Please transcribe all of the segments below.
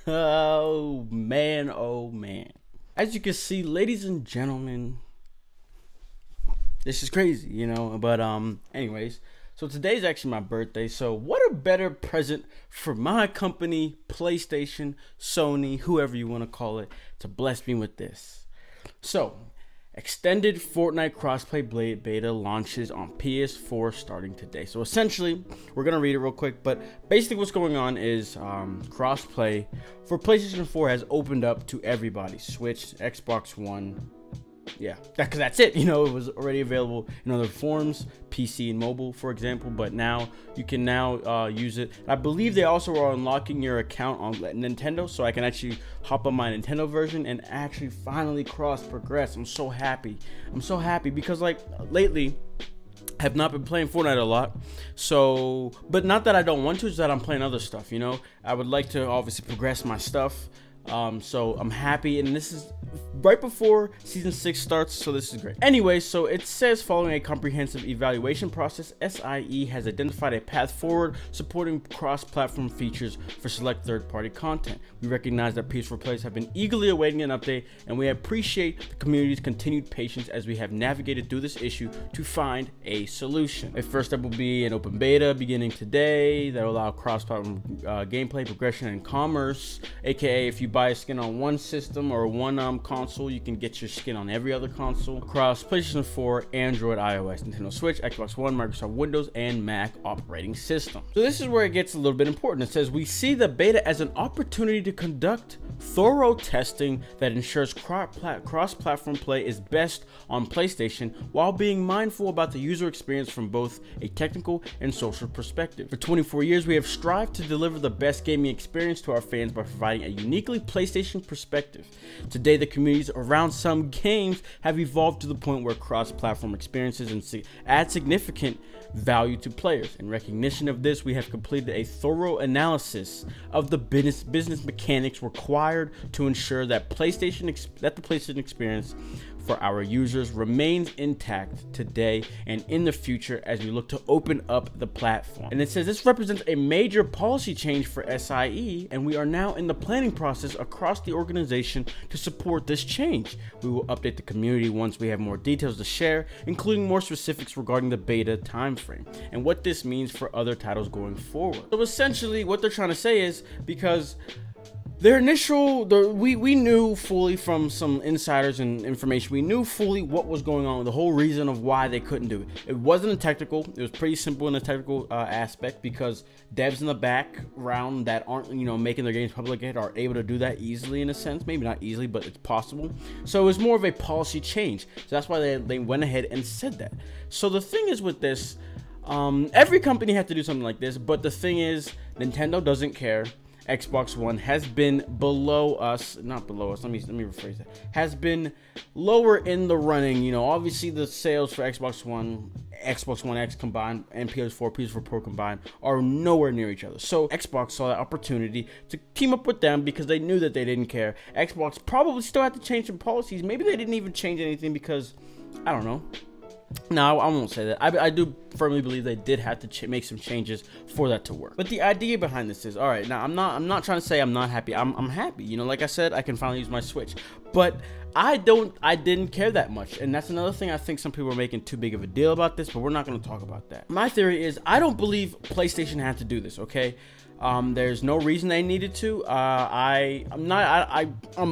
Oh man, oh man. As you can see, ladies and gentlemen, this is crazy, you know, but anyways, so today's actually my birthday, so what a better present for my company, PlayStation, Sony, whoever you want to call it, to bless me with this. So, extended Fortnite crossplay beta launches on PS4 starting today. So essentially, we're gonna read it real quick, but basically what's going on is crossplay for PlayStation 4 has opened up to everybody: Switch, Xbox One. Yeah, because that's it. You know, it was already available in other forms, PC and mobile, for example, but now you can now use it. I believe they also are unlocking your account on Nintendo, so I can actually hop on my Nintendo version and actually finally progress. I'm so happy. I'm so happy because, like, lately I have not been playing Fortnite a lot, so, but not that I don't want to, it's that I'm playing other stuff, you know. I would like to obviously progress my stuff. So I'm happy, and this is right before season 6 starts, so this is great. Anyway, so it says, following a comprehensive evaluation process, SIE has identified a path forward supporting cross-platform features for select third-party content. We recognize that PS4 players have been eagerly awaiting an update, and we appreciate the community's continued patience as we have navigated through this issue to find a solution. A first step will be an open beta beginning today that will allow cross-platform gameplay, progression, and commerce, aka if you buy a skin on one system or one console, you can get your skin on every other console across PlayStation 4, Android, iOS, Nintendo Switch, Xbox One, Microsoft Windows, and Mac operating system. So this is where it gets a little bit important. It says, we see the beta as an opportunity to conduct thorough testing that ensures cross-platform play is best on PlayStation while being mindful about the user experience from both a technical and social perspective. For 24 years, we have strived to deliver the best gaming experience to our fans by providing a uniquely PlayStation perspective. Today, the communities around some games have evolved to the point where cross-platform experiences add significant value to players. In recognition of this, we have completed a thorough analysis of the business mechanics required to ensure that the PlayStation experience for our users remains intact today and in the future as we look to open up the platform. And it says this represents a major policy change for SIE, and we are now in the planning process across the organization to support this change. We will update the community once we have more details to share, including more specifics regarding the beta timeframe and what this means for other titles going forward. So essentially what they're trying to say is, because their initial, we knew fully from some insiders and information, we knew fully what was going on, the whole reason of why they couldn't do it. It wasn't a technical, it was pretty simple in a technical aspect, because devs in the background that aren't, you know, making their games public yet are able to do that easily in a sense. Maybe not easily, but it's possible. So it was more of a policy change. So that's why they went ahead and said that. So the thing is with this, every company had to do something like this, but the thing is, Nintendo doesn't care. Xbox One has been below us, not below us, let me rephrase that, has been lower in the running. You know, obviously the sales for Xbox One X combined, and PS4 Pro combined are nowhere near each other. So Xbox saw that opportunity to team up with them because they knew that they didn't care. Xbox probably still had to change some policies. Maybe they didn't even change anything because, I don't know. No, I won't say that. I do firmly believe they did have to make some changes for that to work. But the idea behind this is, all right, now I'm not trying to say I'm not happy. I'm happy. You know, like I said, I can finally use my Switch. But I didn't care that much. And that's another thing. I think some people are making too big of a deal about this, but we're not going to talk about that. My theory is, I don't believe PlayStation had to do this, okay? There's no reason they needed to. I'm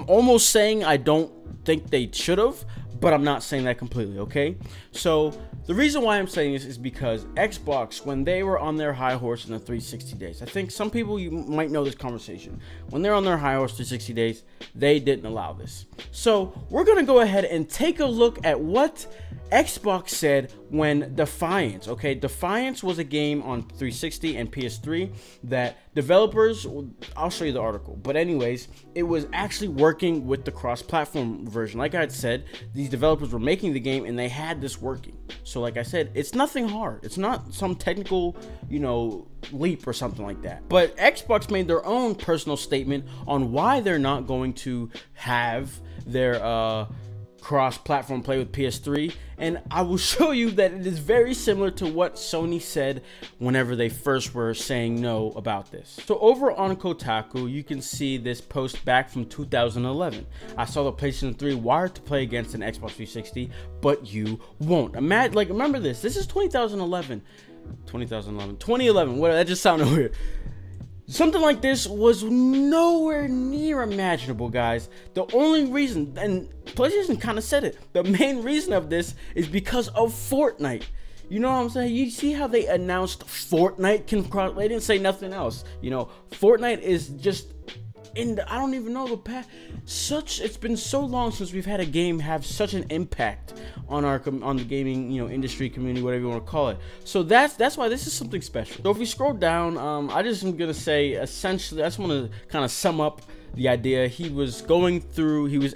almost saying I don't think they should have, but I'm not saying that completely, okay? So the reason why I'm saying this is because Xbox, when they were on their high horse in the 360 days, I think some people, you might know this conversation, when they're on their high horse 360 days, they didn't allow this. So we're gonna go ahead and take a look at what Xbox said when Defiance, okay, Defiance was a game on 360 and PS3 that developers, I'll show you the article, but anyways, it was actually working with the cross-platform version. Like I had said, these developers were making the game and they had this working. So like I said, it's nothing hard. It's not some technical, you know, leap or something like that. But Xbox made their own personal statement on why they're not going to have their cross-platform play with PS3, and I will show you that it is very similar to what Sony said whenever they first were saying no about this. So over on Kotaku, you can see this post back from 2011. I saw the PlayStation 3 wired to play against an Xbox 360, but you won't. Imagine, like, remember this. This is 2011. Whatever. That just sounded weird. Something like this was nowhere near imaginable, guys. The only reason, and PlayStation kind of said it, the main reason of this is because of Fortnite. You know what I'm saying? You see how they announced Fortnite can cross, they didn't say nothing else. You know, Fortnite is just in the, I don't even know the past, it's been so long since we've had a game have such an impact on the gaming, you know, industry, community, whatever you want to call it. So that's why this is something special. So if we scroll down, I just am gonna say, essentially, I just want to kind of sum up the idea. He was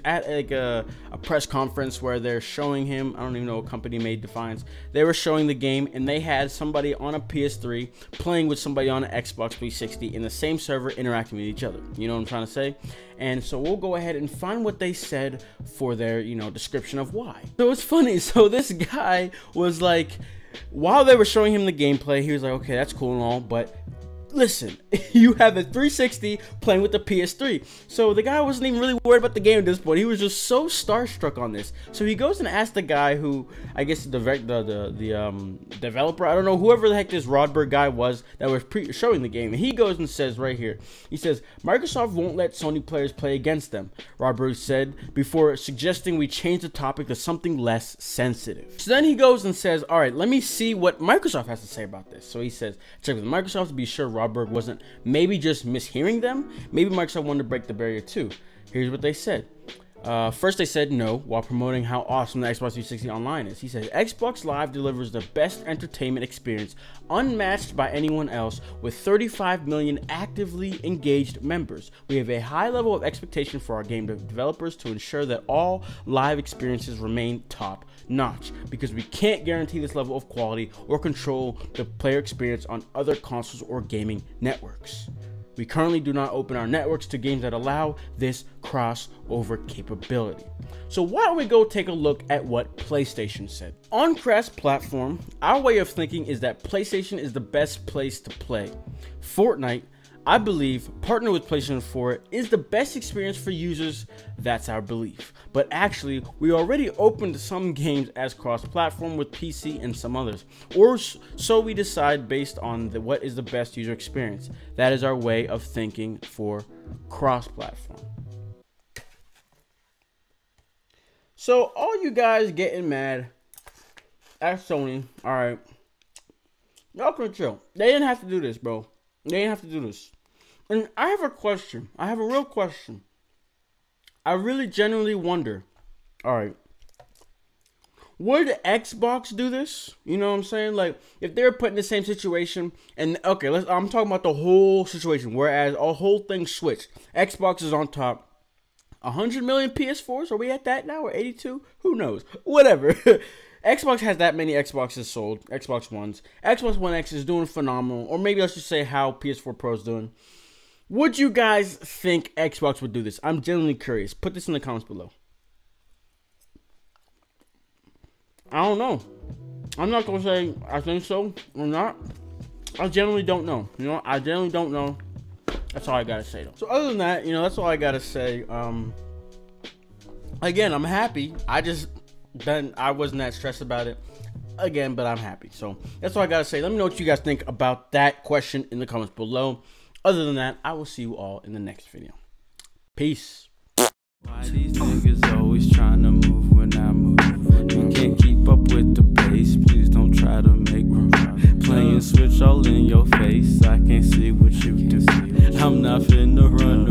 at like a press conference where they're showing him, I don't even know what company made Defiance, they were showing the game, and they had somebody on a PS3 playing with somebody on an Xbox 360 in the same server, interacting with each other. You know what I'm trying to say? And so we'll go ahead and find what they said for their, you know, description of why. So it's funny. So this guy was like, while they were showing him the gameplay, he was like, okay, that's cool and all, but listen, you have a 360 playing with the PS3. So the guy wasn't even really worried about the game at this point. He was just so starstruck on this. So he goes and asks the guy who, I guess the developer, I don't know, whoever the heck this Rodberg guy was that was showing the game. And he goes and says right here, he says, Microsoft won't let Sony players play against them, Rodberg said, before suggesting we change the topic to something less sensitive. So then he goes and says, all right, let me see what Microsoft has to say about this. So he says, check with Microsoft to be sure Rodberg wasn't maybe just mishearing them. Maybe Microsoft wanted to break the barrier too. Here's what they said. First, they said no while promoting how awesome the Xbox 360 Online is. He said, Xbox Live delivers the best entertainment experience unmatched by anyone else with 35 million actively engaged members. We have a high level of expectation for our game developers to ensure that all live experiences remain top notch, because we can't guarantee this level of quality or control the player experience on other consoles or gaming networks. We currently do not open our networks to games that allow this crossover capability. So why don't we go take a look at what PlayStation said. On cross-platform, our way of thinking is that PlayStation is the best place to play. Fortnite, I believe, partner with PlayStation 4 is the best experience for users. That's our belief. But actually, we already opened some games as cross-platform with PC and some others. Or so we decide based on what is the best user experience. That is our way of thinking for cross-platform. So all you guys getting mad at Sony, alright, y'all can chill. They didn't have to do this, bro. They didn't have to do this. And I have a question. I have a real question. I really genuinely wonder. Alright. Would Xbox do this? You know what I'm saying? Like, if they're put in the same situation, and okay, I'm talking about the whole situation, whereas a whole thing switched. Xbox is on top. 100 million PS4s? Are we at that now? Or 82? Who knows? Whatever. Xbox has that many Xboxes sold, Xbox Ones. Xbox One X is doing phenomenal, or maybe let's just say how PS4 Pro is doing. Would you guys think Xbox would do this? I'm genuinely curious. Put this in the comments below. I don't know. I'm not going to say I think so or not. I genuinely don't know. You know, I genuinely don't know. That's all I got to say, though. So other than that, you know, that's all I got to say. Again, I'm happy. I wasn't that stressed about it. Again, but I'm happy. So that's all I got to say. Let me know what you guys think about that question in the comments below. Other than that, I will see you all in the next video. Peace. Why these niggas always trying to move when I move? You can't keep up with the pace. Please don't try to make room. Playing switch all in your face. I can't see what you do. I'm not finna run